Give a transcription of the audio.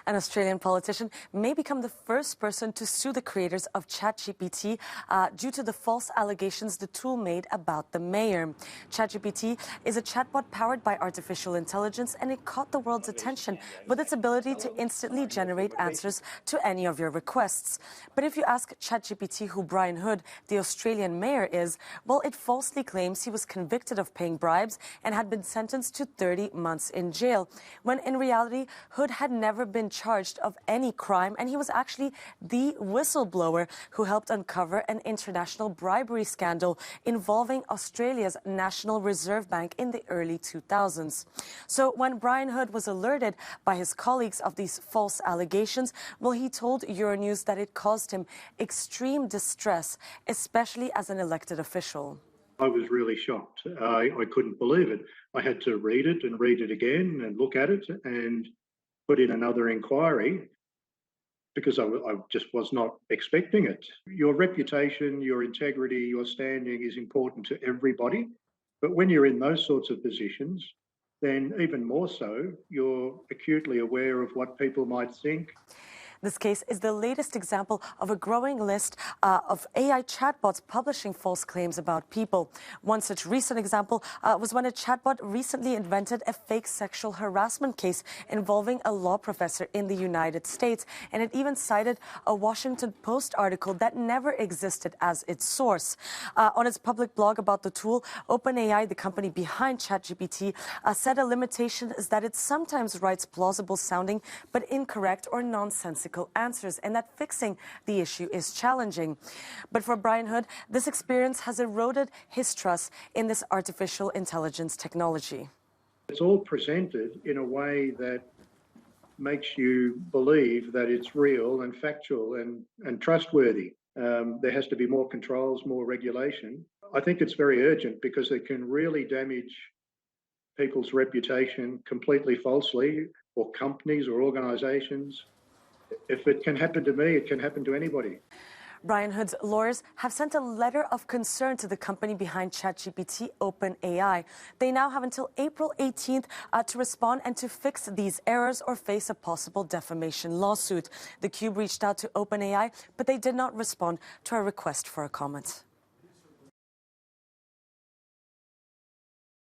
An Australian politician may become the first person to sue the creators of ChatGPT due to the false allegations the tool made about the mayor. ChatGPT is a chatbot powered by artificial intelligence, and it caught the world's attention with its ability to instantly generate answers to any of your requests. But if you ask ChatGPT who Brian Hood, the Australian mayor, is, well, it falsely claims he was convicted of paying bribes and had been sentenced to 30 months in jail, when in reality, Hood had never been charged of any crime, and he was actually the whistleblower who helped uncover an international bribery scandal involving Australia's National Reserve Bank in the early 2000s. So when Brian Hood was alerted by his colleagues of these false allegations, well, he told Euronews that it caused him extreme distress, especially as an elected official. I was really shocked. I couldn't believe it. I had to read it and read it again and look at it and put in another inquiry because I just was not expecting it. Your reputation, your integrity, your standing is important to everybody. But when you're in those sorts of positions, then even more so, you're acutely aware of what people might think. This case is the latest example of a growing list of AI chatbots publishing false claims about people. One such recent example was when a chatbot recently invented a fake sexual harassment case involving a law professor in the United States, and it even cited a Washington Post article that never existed as its source. On its public blog about the tool, OpenAI, the company behind ChatGPT, said a limitation is that it sometimes writes plausible-sounding but incorrect or nonsensical answers, and that fixing the issue is challenging. But for Brian Hood, this experience has eroded his trust in this artificial intelligence technology. It's all presented in a way that makes you believe that it's real and factual and trustworthy. There has to be more controls, more regulation. I think it's very urgent because it can really damage people's reputation completely falsely, or companies or organisations. If it can happen to me, it can happen to anybody. Brian Hood's lawyers have sent a letter of concern to the company behind ChatGPT, OpenAI. They now have until April 18th to respond and to fix these errors or face a possible defamation lawsuit. The Cube reached out to OpenAI, but they did not respond to our request for a comment.